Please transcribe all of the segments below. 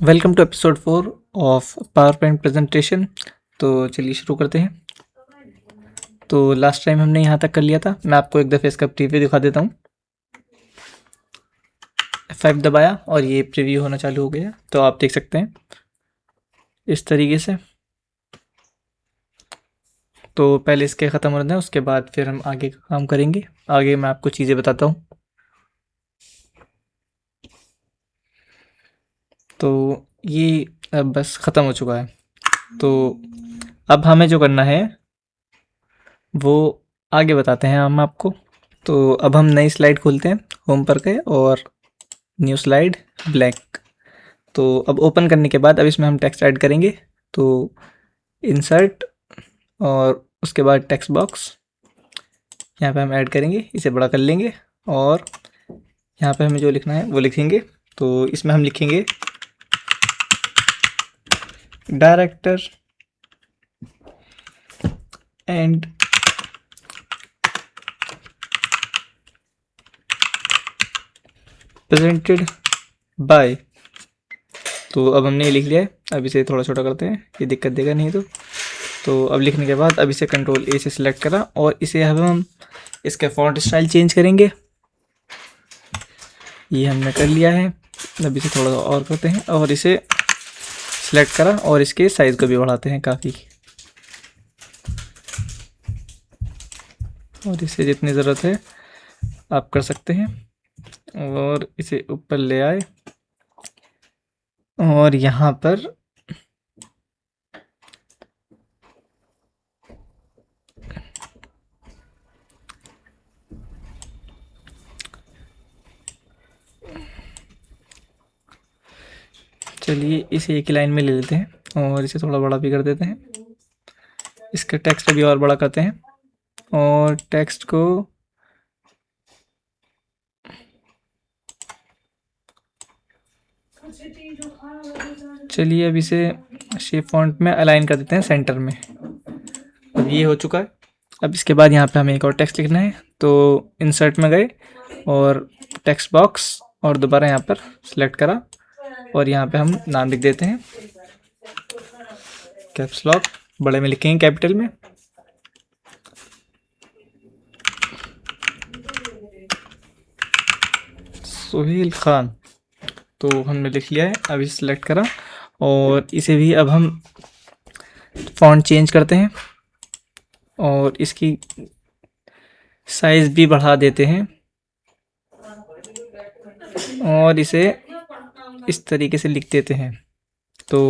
Welcome to episode 4 of PowerPoint presentation. तो चलिए शुरू करते हैं। तो लास्ट टाइम हमने यहाँ तक कर लिया था। मैं आपको एक दफ़े इसका प्रीव्यू दिखा देता हूँ। F5 दबाया और ये प्रीव्यू होना चालू हो गया, तो आप देख सकते हैं इस तरीके से। तो पहले इसके ख़त्म होने दें, उसके बाद फिर हम आगे का काम करेंगे। आगे मैं आपको चीज़ें बताता हूँ। तो ये अब बस ख़त्म हो चुका है। तो अब हमें जो करना है वो आगे बताते हैं हम आपको। तो अब हम नई स्लाइड खोलते हैं, होम पर गए और न्यू स्लाइड ब्लैंक। तो अब ओपन करने के बाद अब इसमें हम टेक्स्ट ऐड करेंगे। तो इंसर्ट और उसके बाद टेक्स्ट बॉक्स यहाँ पे हम ऐड करेंगे, इसे बड़ा कर लेंगे और यहाँ पे हमें जो लिखना है वो लिखेंगे। तो इसमें हम लिखेंगे डायरेक्टर एंड प्रेजेंटेड बाय। तो अब हमने ये लिख लिया है। अब इसे थोड़ा छोटा करते हैं, ये दिक्कत देगा नहीं तो अब लिखने के बाद अब इसे कंट्रोल ए से सिलेक्ट करा और इसे अब हम इसका फॉन्ट स्टाइल चेंज करेंगे। ये हमने कर लिया है। अब इसे थोड़ा और करते हैं और इसे सिलेक्ट करा और इसके साइज़ को भी बढ़ाते हैं काफ़ी, और इसे जितनी ज़रूरत है आप कर सकते हैं। और इसे ऊपर ले आए और यहाँ पर चलिए इसे एक ही लाइन में ले लेते हैं और इसे थोड़ा बड़ा भी कर देते हैं। इसका टेक्स्ट भी और बड़ा करते हैं और टेक्स्ट को चलिए अब इसे शेप फॉन्ट में अलाइन कर देते हैं सेंटर में। अब ये हो चुका है। अब इसके बाद यहाँ पे हमें एक और टेक्स्ट लिखना है। तो इंसर्ट में गए और टेक्स्ट बॉक्स और दोबारा यहाँ पर सिलेक्ट करा और यहाँ पे हम नाम लिख देते हैं कैप्स लॉक, बड़े में लिखेंगे कैपिटल में। सोहेल खान। तो हमने लिख लिया है। अब इसे सिलेक्ट करा और इसे भी अब हम फॉन्ट चेंज करते हैं और इसकी साइज़ भी बढ़ा देते हैं और इसे इस तरीके से लिख देते हैं। तो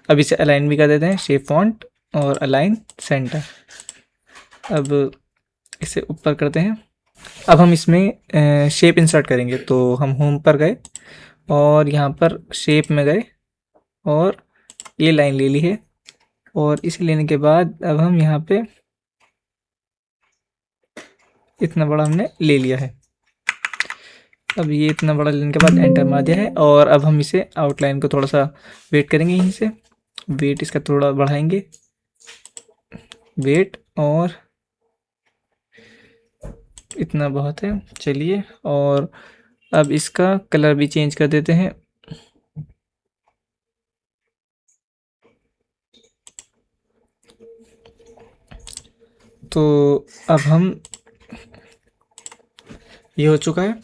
अब इसे अलाइन भी कर देते हैं, शेप फॉन्ट और अलाइन सेंटर। अब इसे ऊपर करते हैं। अब हम इसमें शेप इंसर्ट करेंगे। तो हम होम पर गए और यहाँ पर शेप में गए और ये लाइन ले ली है और इसे लेने के बाद अब हम यहाँ पे इतना बड़ा हमने ले लिया है। अब ये इतना बड़ा लेने के बाद एंटर मार दिया है और अब हम इसे आउटलाइन को थोड़ा सा वेट करेंगे। यहीं से वेट इसका थोड़ा बढ़ाएंगे, वेट, और इतना बहुत है। चलिए और अब इसका कलर भी चेंज कर देते हैं। तो अब हम ये हो चुका है।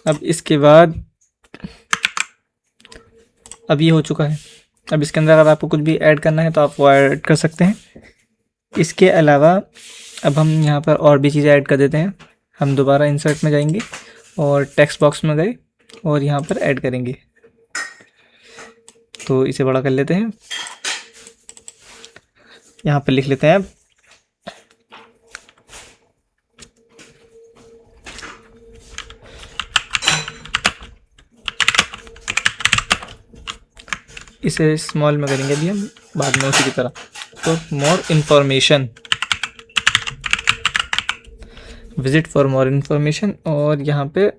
अब इसके बाद अब ये हो चुका है। अब इसके अंदर अगर आपको कुछ भी ऐड करना है तो आप वो ऐड कर सकते हैं। इसके अलावा अब हम यहाँ पर और भी चीज़ें ऐड कर देते हैं। हम दोबारा इंसर्ट में जाएंगे और टेक्स्ट बॉक्स में गए और यहाँ पर ऐड करेंगे। तो इसे बड़ा कर लेते हैं। यहाँ पर लिख लेते हैं अब इसे स्मॉल में करेंगे अभी हम, बाद में उसी की तरह। तो more information, visit for more information, और यहाँ पे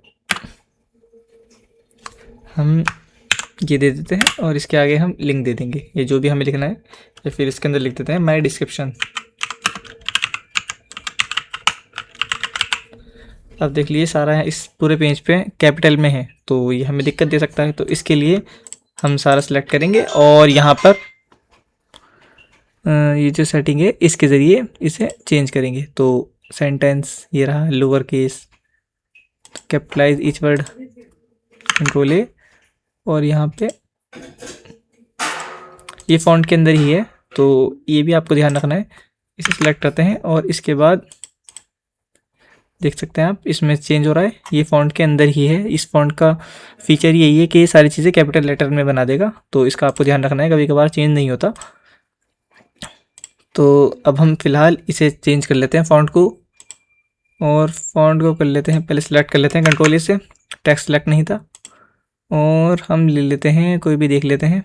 हम ये दे देते हैं और इसके आगे हम लिंक दे देंगे, ये जो भी हमें लिखना है। या फिर इसके अंदर लिख देते हैं माय डिस्क्रिप्शन। अब देख लीजिए सारा इस पूरे पेज पे कैपिटल में है, तो ये हमें दिक्कत दे सकता है। तो इसके लिए हम सारा सिलेक्ट करेंगे और यहाँ पर ये जो सेटिंग है इसके ज़रिए इसे चेंज करेंगे। तो सेंटेंस ये रहा, lower case, capitalise each word, control A, और यहाँ पे ये फ़ॉन्ट के अंदर ही है तो ये भी आपको ध्यान रखना है। इसे सिलेक्ट करते हैं और इसके बाद देख सकते हैं आप इसमें चेंज हो रहा है, ये फ़ॉन्ट के अंदर ही है। इस फ़ॉन्ट का फीचर यही है कि ये सारी चीज़ें कैपिटल लेटर में बना देगा, तो इसका आपको ध्यान रखना है, कभी कभार चेंज नहीं होता। तो अब हम फ़िलहाल इसे चेंज कर लेते हैं फ़ॉन्ट को, और फ़ॉन्ट को कर लेते हैं, पहले सिलेक्ट कर लेते हैं कंट्रोल ए से, टेक्स्ट सेलेक्ट नहीं था, और हम ले लेते हैं कोई भी देख लेते हैं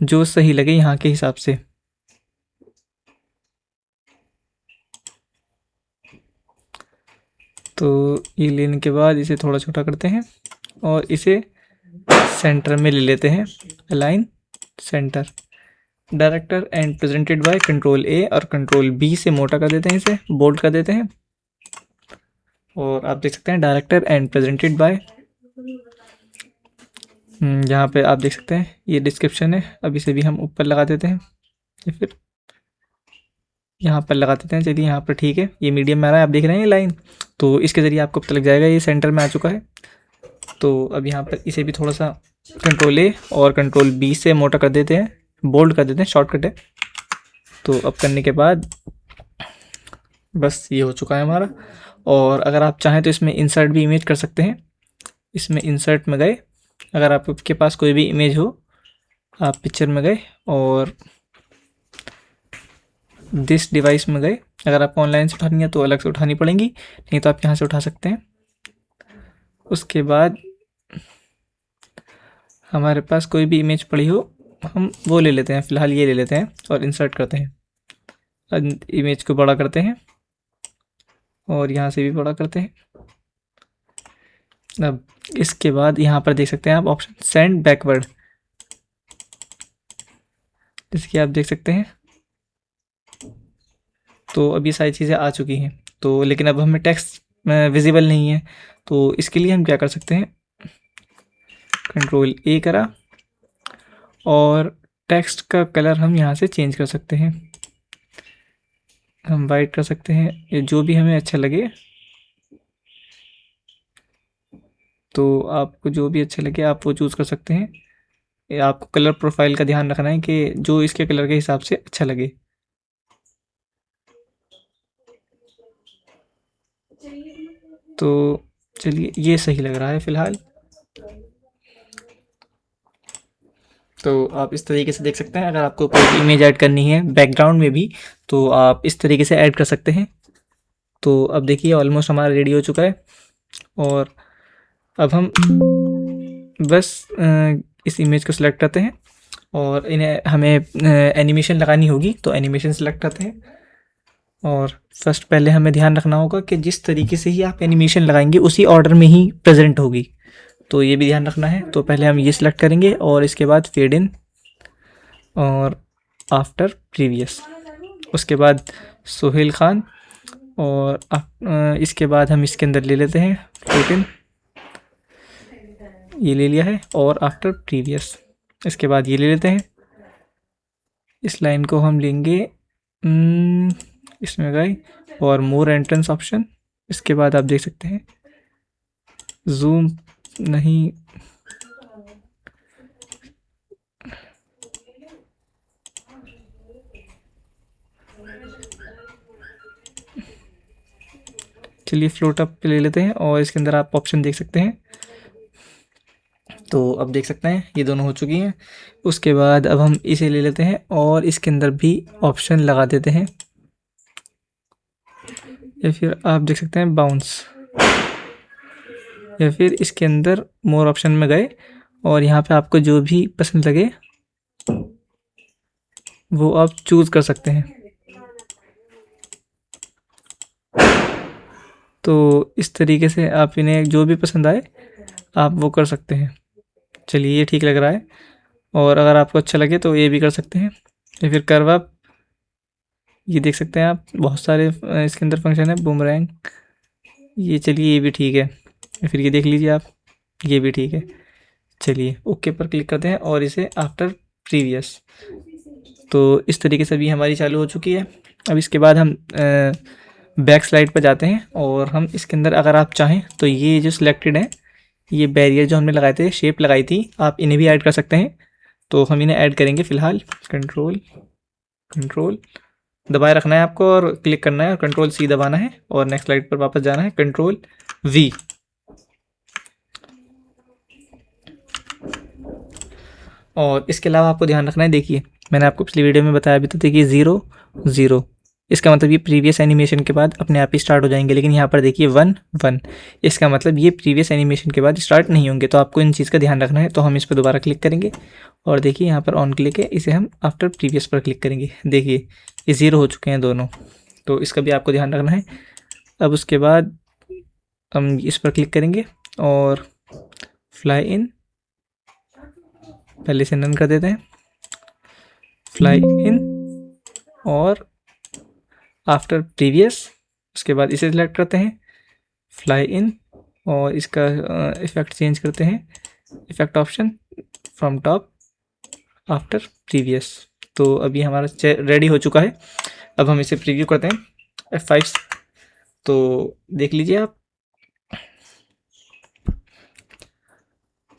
जो सही लगे यहाँ के हिसाब से। तो ये लेने के बाद इसे थोड़ा छोटा करते हैं और इसे सेंटर में ले लेते हैं, align centre, director and presented by control A और कंट्रोल बी से मोटा कर देते हैं, इसे बोल्ड कर देते हैं। और आप देख सकते हैं डायरेक्टर एंड प्रेजेंटेड बाय, यहाँ पे आप देख सकते हैं ये डिस्क्रिप्शन है, अब इसे भी हम ऊपर लगा देते हैं या फिर यहाँ पर लगा देते हैं। चलिए यहाँ पर ठीक है, ये मीडियम में आ रहा है, आप देख रहे हैं ये लाइन, तो इसके ज़रिए आपको पता लग जाएगा ये सेंटर में आ चुका है। तो अब यहाँ पर इसे भी थोड़ा सा कंट्रोल ए और कंट्रोल बी से मोटा कर देते हैं, बोल्ड कर देते हैं, शॉर्टकट है। तो अब करने के बाद बस ये हो चुका है हमारा। और अगर आप चाहें तो इसमें इंसर्ट भी इमेज कर सकते हैं। इसमें इंसर्ट में गए, अगर आपके पास कोई भी इमेज हो, आप पिक्चर में गए और दिस डिवाइस में गए, अगर आपको ऑनलाइन से उठानी है तो अलग से उठानी पड़ेंगी, नहीं तो आप यहाँ से उठा सकते हैं। उसके बाद हमारे पास कोई भी इमेज पड़ी हो, हम वो ले लेते हैं, फ़िलहाल ये ले लेते हैं और इंसर्ट करते हैं। इमेज को बड़ा करते हैं और यहाँ से भी बड़ा करते हैं। अब इसके बाद यहाँ पर देख सकते हैं आप ऑप्शन सेंड बैकवर्ड, इसकी आप देख सकते हैं। तो अब ये सारी चीज़ें आ चुकी हैं, तो लेकिन अब हमें टेक्स्ट विजिबल नहीं है, तो इसके लिए हम क्या कर सकते हैं, कंट्रोल ए करा और टेक्स्ट का कलर हम यहाँ से चेंज कर सकते हैं, हम वाइट कर सकते हैं, ये जो भी हमें अच्छा लगे। तो आपको जो भी अच्छा लगे आप वो चूज़ कर सकते हैं। ये आपको कलर प्रोफाइल का ध्यान रखना है कि जो इसके कलर के हिसाब से अच्छा लगे। तो चलिए ये सही लग रहा है फ़िलहाल। तो आप इस तरीके से देख सकते हैं, अगर आपको कोई इमेज ऐड करनी है बैकग्राउंड में भी तो आप इस तरीके से ऐड कर सकते हैं। तो अब देखिए ऑलमोस्ट हमारा रेडी हो चुका है, और अब हम बस इस इमेज को सिलेक्ट करते हैं और इन्हें हमें एनिमेशन लगानी होगी, तो एनिमेशन सेलेक्ट करते हैं। और फर्स्ट पहले हमें ध्यान रखना होगा कि जिस तरीके से ही आप एनिमेशन लगाएंगे उसी ऑर्डर में ही प्रेजेंट होगी, तो ये भी ध्यान रखना है। तो पहले हम ये सिलेक्ट करेंगे और इसके बाद फेड इन और आफ्टर प्रीवियस, उसके बाद सोहेल खान, और इसके बाद हम इसके अंदर ले लेते हैं फेड इन, ये ले लिया है, और आफ्टर प्रीवियस, इसके बाद ये ले लेते हैं। इस लाइन को हम लेंगे इसमें गए और मोर एंट्रेंस ऑप्शन, इसके बाद आप देख सकते हैं जूम नहीं, चलिए फ्लोट अप पे ले लेते हैं और इसके अंदर आप ऑप्शन देख सकते हैं। तो अब देख सकते हैं ये दोनों हो चुकी हैं। उसके बाद अब हम इसे ले लेते हैं और इसके अंदर भी ऑप्शन लगा देते हैं, या फिर आप देख सकते हैं बाउंस, या फिर इसके अंदर मोर ऑप्शन में गए और यहाँ पे आपको जो भी पसंद लगे वो आप चूज़ कर सकते हैं। तो इस तरीके से आप इन्हें जो भी पसंद आए आप वो कर सकते हैं। चलिए ये ठीक लग रहा है, और अगर आपको अच्छा लगे तो ये भी कर सकते हैं, या फिर कर्व अप, ये देख सकते हैं आप बहुत सारे इसके अंदर फंक्शन है, बूमरैंग, ये चलिए ये भी ठीक है, या फिर ये देख लीजिए आप, ये भी ठीक है। चलिए ओके पर क्लिक करते हैं और इसे आफ्टर प्रीवियस। तो इस तरीके से भी हमारी चालू हो चुकी है। अब इसके बाद हम बैक स्लाइड पर जाते हैं और हम इसके अंदर अगर आप चाहें तो ये जो सिलेक्टेड है, ये बैरियर जो हमने लगाए थे, शेप लगाई थी, आप इन्हें भी ऐड कर सकते हैं। तो हम इन्हें ऐड करेंगे फ़िलहाल। कंट्रोल दबाए रखना है आपको और क्लिक करना है और कंट्रोल सी दबाना है और नेक्स्ट स्लाइड पर वापस जाना है, कंट्रोल वी। और इसके अलावा आपको ध्यान रखना है, देखिए मैंने आपको पिछली वीडियो में बताया भी था, देखिए 0 0, इसका मतलब ये प्रीवियस एनिमेशन के बाद अपने आप ही स्टार्ट हो जाएंगे। लेकिन यहाँ पर देखिए 1 1, इसका मतलब ये प्रीवियस एनिमेशन के बाद स्टार्ट नहीं होंगे। तो आपको इन चीज़ का ध्यान रखना है। तो हम इस पर दोबारा क्लिक करेंगे और देखिए यहाँ पर ऑन क्लिक है, इसे हम आफ्टर प्रीवियस पर क्लिक करेंगे। देखिए ये 0 हो चुके हैं दोनों, तो इसका भी आपको ध्यान रखना है। अब उसके बाद हम इस पर क्लिक करेंगे और फ्लाई इन, पहले से नन कर देते हैं, फ्लाई इन और आफ्टर प्रीवियस। उसके बाद इसे सिलेक्ट करते हैं, फ्लाई इन, और इसका इफ़ेक्ट चेंज करते हैं, effect option from top after previous. तो अभी हमारा रेडी हो चुका है। अब हम इसे प्रीव्यू करते हैं F5। तो देख लीजिए आप।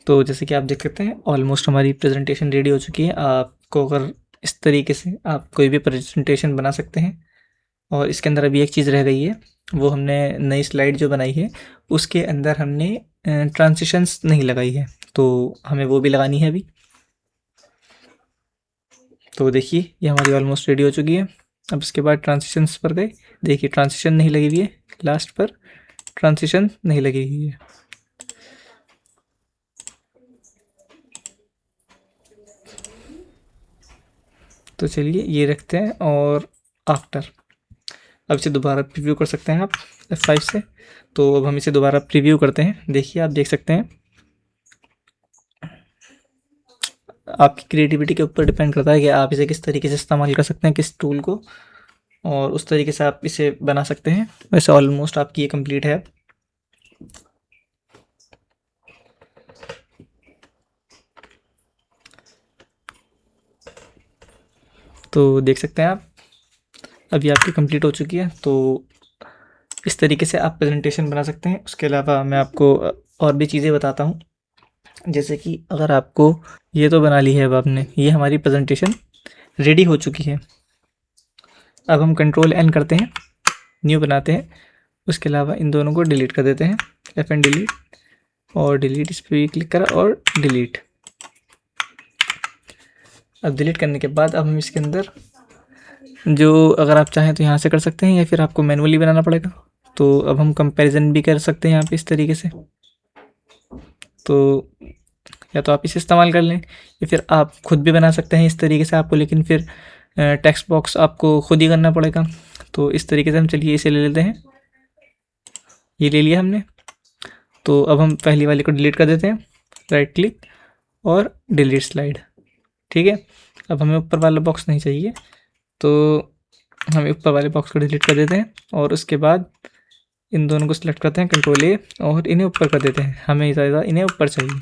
तो जैसे कि आप देख सकते हैं ऑलमोस्ट हमारी प्रेजेंटेशन रेडी हो चुकी है। आपको अगर इस तरीके से आप कोई भी प्रेजेंटेशन बना सकते हैं। और इसके अंदर अभी एक चीज़ रह गई है, वो हमने नई स्लाइड जो बनाई है उसके अंदर हमने ट्रांजिशंस नहीं लगाई है, तो हमें वो भी लगानी है अभी। तो देखिए ये हमारी ऑलमोस्ट रेडी हो चुकी है। अब इसके बाद ट्रांजिशंस पर गए, देखिए ट्रांजिशन नहीं लगी हुई है, लास्ट पर ट्रांजिशन नहीं लगी हुई है। तो चलिए ये रखते हैं और आफ्टर। अब इसे दोबारा प्रीव्यू कर सकते हैं आप F5 से। तो अब हम इसे दोबारा प्रीव्यू करते हैं। देखिए आप देख सकते हैं, आपकी क्रिएटिविटी के ऊपर डिपेंड करता है कि आप इसे किस तरीके से इस्तेमाल कर सकते हैं, किस टूल को, और उस तरीके से आप इसे बना सकते हैं। वैसे ऑलमोस्ट आपकी ये कंप्लीट है। तो देख सकते हैं आप, अभी आपकी कंप्लीट हो चुकी है। तो इस तरीके से आप प्रेजेंटेशन बना सकते हैं। उसके अलावा मैं आपको और भी चीज़ें बताता हूँ, जैसे कि अगर आपको ये तो बना ली है अब आपने, ये हमारी प्रेजेंटेशन रेडी हो चुकी है। अब हम कंट्रोल N करते हैं, न्यू बनाते हैं। उसके अलावा इन दोनों को डिलीट कर देते हैं, FN डिलीट, और डिलीट इस पर भी क्लिक करा और डिलीट। अब डिलीट करने के बाद अब हम इसके अंदर जो, अगर आप चाहें तो यहाँ से कर सकते हैं या फिर आपको मैनुअली बनाना पड़ेगा। तो अब हम कंपैरिजन भी कर सकते हैं यहाँ पे इस तरीके से। तो या तो आप इसे इस्तेमाल कर लें या फिर आप खुद भी बना सकते हैं इस तरीके से आपको, लेकिन फिर टेक्स्ट बॉक्स आपको खुद ही करना पड़ेगा। तो इस तरीके से हम, चलिए इसे ले लेते हैं, ये ले लिया हमने। तो अब हम पहली वाली को डिलीट कर देते हैं, राइट क्लिक और डिलीट स्लाइड। ठीक है, अब हमें ऊपर वाला बॉक्स नहीं चाहिए, तो हम ऊपर वाले बॉक्स को डिलीट कर देते हैं और उसके बाद इन दोनों को सिलेक्ट करते हैं, कंट्रोल A, और इन्हें ऊपर कर देते हैं। हमें ज़्यादा इन्हें ऊपर चाहिए,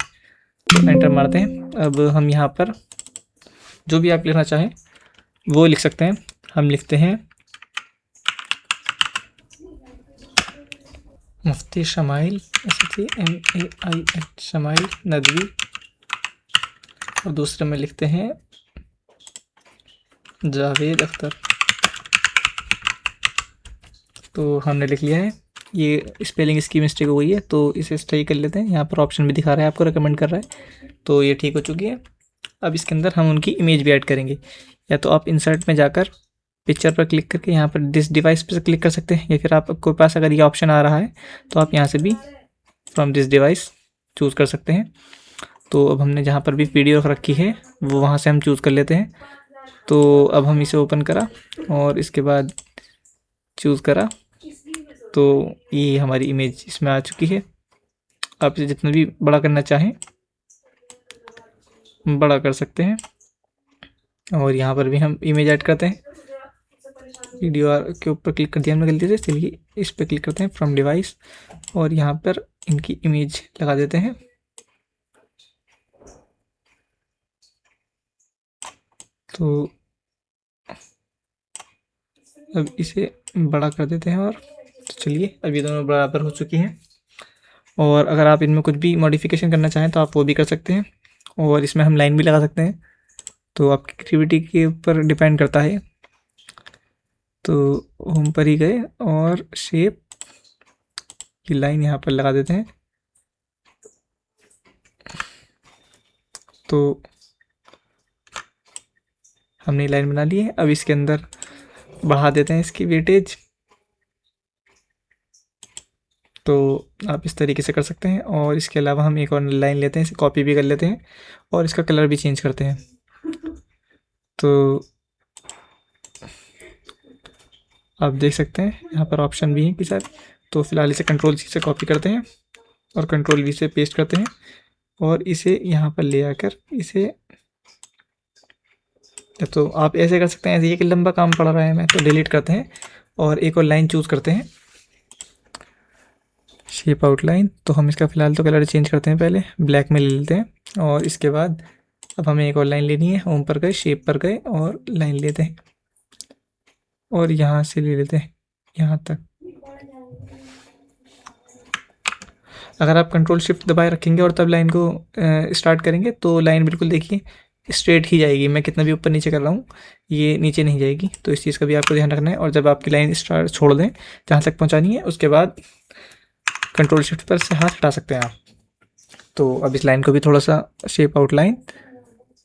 तो एंटर मारते हैं। अब हम यहाँ पर जो भी आप लिखना चाहें वो लिख सकते हैं। हम लिखते हैं मुफ्ती शमाइल, SHAMAIL शमाइल नदवी, और दूसरे में लिखते हैं जावेद अख्तर। तो हमने लिख लिया है। ये स्पेलिंग इसकी मिस्टेक हो गई है, तो इसे सही कर लेते हैं। यहाँ पर ऑप्शन भी दिखा रहा है आपको, रिकमेंड कर रहा है, तो ये ठीक हो चुकी है। अब इसके अंदर हम उनकी इमेज भी ऐड करेंगे। या तो आप इंसर्ट में जाकर पिक्चर पर क्लिक करके यहाँ पर दिस डिवाइस पर क्लिक कर सकते हैं, या फिर आपके पास अगर ये ऑप्शन आ रहा है तो आप यहाँ से भी फ्रॉम दिस डिवाइस चूज़ कर सकते हैं। तो अब हमने जहाँ पर भी वीडियो रखी है वो वहाँ से हम चूज़ कर लेते हैं। तो अब हम इसे ओपन करा और इसके बाद चूज़ करा, तो ये हमारी इमेज इसमें आ चुकी है। आप इसे जितना भी बड़ा करना चाहें बड़ा कर सकते हैं। और यहाँ पर भी हम इमेज ऐड करते हैं। वीडियो के ऊपर क्लिक कर दिया हमने गलती से, चलिए इस पर क्लिक करते हैं फ्रॉम डिवाइस, और यहाँ पर इनकी इमेज लगा देते हैं। तो अब इसे बड़ा कर देते हैं और तो चलिए अब ये दोनों बराबर हो चुकी हैं। और अगर आप इनमें कुछ भी मॉडिफिकेशन करना चाहें तो आप वो भी कर सकते हैं, और इसमें हम लाइन भी लगा सकते हैं, तो आपकी क्रिएटिविटी के ऊपर डिपेंड करता है। तो होम पर ही गए और शेप की लाइन यहाँ पर लगा देते हैं। तो हमने लाइन बना ली है। अब इसके अंदर बढ़ा देते हैं इसकी वेटेज। तो आप इस तरीके से कर सकते हैं। और इसके अलावा हम एक और लाइन लेते हैं, इसे कॉपी भी कर लेते हैं और इसका कलर भी चेंज करते हैं। तो आप देख सकते हैं यहाँ पर ऑप्शन भी हैं कि सर, तो फिलहाल इसे कंट्रोल सी से कॉपी करते हैं और कंट्रोल वी से पेस्ट करते हैं और इसे यहाँ पर ले आकर इसे, तो आप ऐसे कर सकते हैं। ऐसे एक लंबा काम पड़ रहा है हमें, तो डिलीट करते हैं और एक और लाइन चूज़ करते हैं, शेप आउटलाइन। तो हम इसका फ़िलहाल तो कलर चेंज करते हैं, पहले ब्लैक में ले लेते हैं। और इसके बाद अब हमें एक और लाइन लेनी है। होम पर गए, शेप पर गए और लाइन लेते हैं और यहाँ से ले लेते हैं यहाँ तक। अगर आप कंट्रोल शिफ्ट दबाए रखेंगे और तब लाइन को स्टार्ट करेंगे तो लाइन बिल्कुल देखिए स्ट्रेट ही जाएगी। मैं कितना भी ऊपर नीचे कर रहा हूँ ये नीचे नहीं जाएगी, तो इस चीज़ का भी आपको ध्यान रखना है। और जब आपकी लाइन स्टार्ट छोड़ दें जहाँ तक पहुँचानी है, उसके बाद कंट्रोल शिफ्ट पर से हाथ हटा सकते हैं आप। तो अब इस लाइन को भी थोड़ा सा शेप आउटलाइन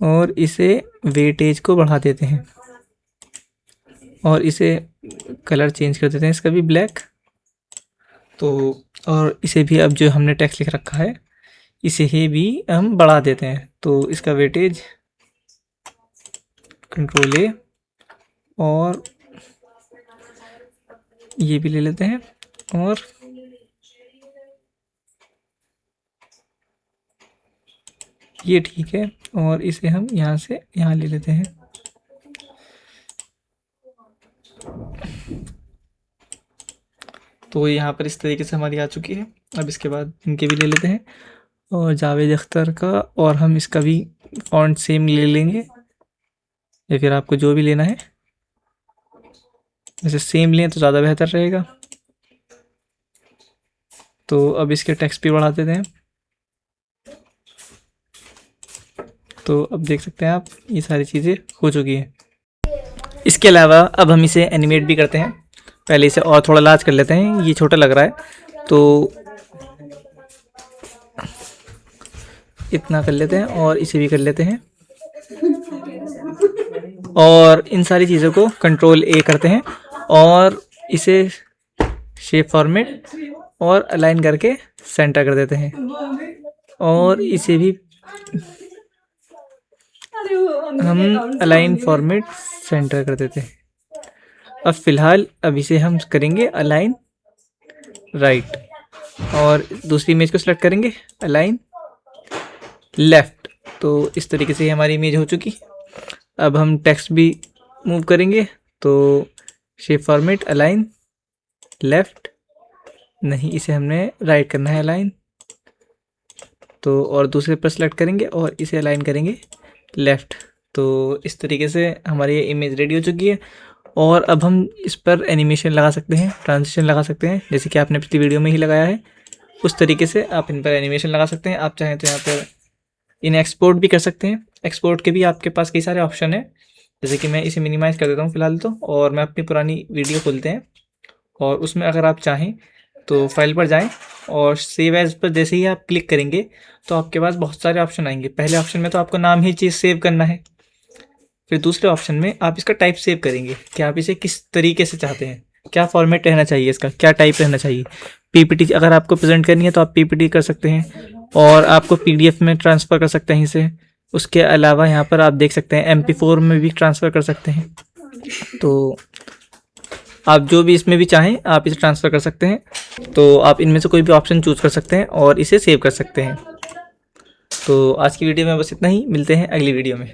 और इसे वेटेज को बढ़ा देते हैं और इसे कलर चेंज कर देते हैं, इसका भी ब्लैक। तो और इसे भी अब जो हमने टेक्स्ट लिख रखा है इसे ही भी हम बढ़ा देते हैं। तो इसका वेटेज कंट्रोल ए और ये भी ले लेते हैं और ये ठीक है। और इसे हम यहाँ से यहाँ ले लेते हैं। तो यहाँ पर इस तरीके से हमारी आ चुकी है। अब इसके बाद इनके भी ले लेते हैं और जावेद अख्तर का, और हम इसका भी फॉन्ट सेम ले लेंगे या फिर आपको जो भी लेना है वैसे सेम लें तो ज़्यादा बेहतर रहेगा। तो अब इसके टेक्स्ट भी बढ़ा देते हैं। तो अब देख सकते हैं आप ये सारी चीज़ें हो चुकी हैं। इसके अलावा अब हम इसे एनिमेट भी करते हैं। पहले इसे और थोड़ा लार्ज कर लेते हैं, ये छोटा लग रहा है तो इतना कर लेते हैं और इसे भी कर लेते हैं। और इन सारी चीज़ों को कंट्रोल ए करते हैं और इसे शेप फॉर्मेट और अलाइन करके सेंटर कर देते हैं और इसे भी हम अलाइन फॉर्मेट सेंटर कर देते हैं। अब फिलहाल अब इसे हम करेंगे अलाइन राइट और दूसरी इमेज को सिलेक्ट करेंगे अलाइन लेफ्ट। तो इस तरीके से हमारी इमेज हो चुकी। अब हम टेक्स्ट भी मूव करेंगे, तो शेप फॉर्मेट अलाइन लेफ्ट, नहीं इसे हमने राइट करना है अलाइन। तो और दूसरे पर सेलेक्ट करेंगे और इसे अलाइन करेंगे लेफ़्ट। तो इस तरीके से हमारी ये इमेज रेडी हो चुकी है। और अब हम इस पर एनिमेशन लगा सकते हैं, ट्रांजिशन लगा सकते हैं, जैसे कि आपने पिछली वीडियो में ही लगाया है उस तरीके से आप इन पर एनिमेशन लगा सकते हैं। आप चाहें तो यहाँ पर इन एक्सपोर्ट भी कर सकते हैं। एक्सपोर्ट के भी आपके पास कई सारे ऑप्शन हैं, जैसे कि मैं इसे मिनिमाइज़ कर देता हूँ फिलहाल तो, और मैं अपनी पुरानी वीडियो खोलते हैं और उसमें अगर आप चाहें तो फाइल पर जाएं और सेव एज पर जैसे ही आप क्लिक करेंगे तो आपके पास बहुत सारे ऑप्शन आएंगे। पहले ऑप्शन में तो आपको नाम ही चीज़ सेव करना है, फिर दूसरे ऑप्शन में आप इसका टाइप सेव करेंगे कि आप इसे किस तरीके से चाहते हैं, क्या फॉर्मेट रहना चाहिए, इसका क्या टाइप रहना चाहिए। पीपीटी अगर आपको प्रेजेंट करनी है तो आप पीपीटी कर सकते हैं और आपको पीडीएफ में ट्रांसफ़र कर सकते हैं इसे। उसके अलावा यहाँ पर आप देख सकते हैं MP4 में भी ट्रांसफ़र कर सकते हैं। तो आप जो भी इसमें भी चाहें आप इसे ट्रांसफ़र कर सकते हैं। तो आप इनमें से कोई भी ऑप्शन चूज़ कर सकते हैं और इसे सेव कर सकते हैं। तो आज की वीडियो में बस इतना ही, मिलते हैं अगली वीडियो में।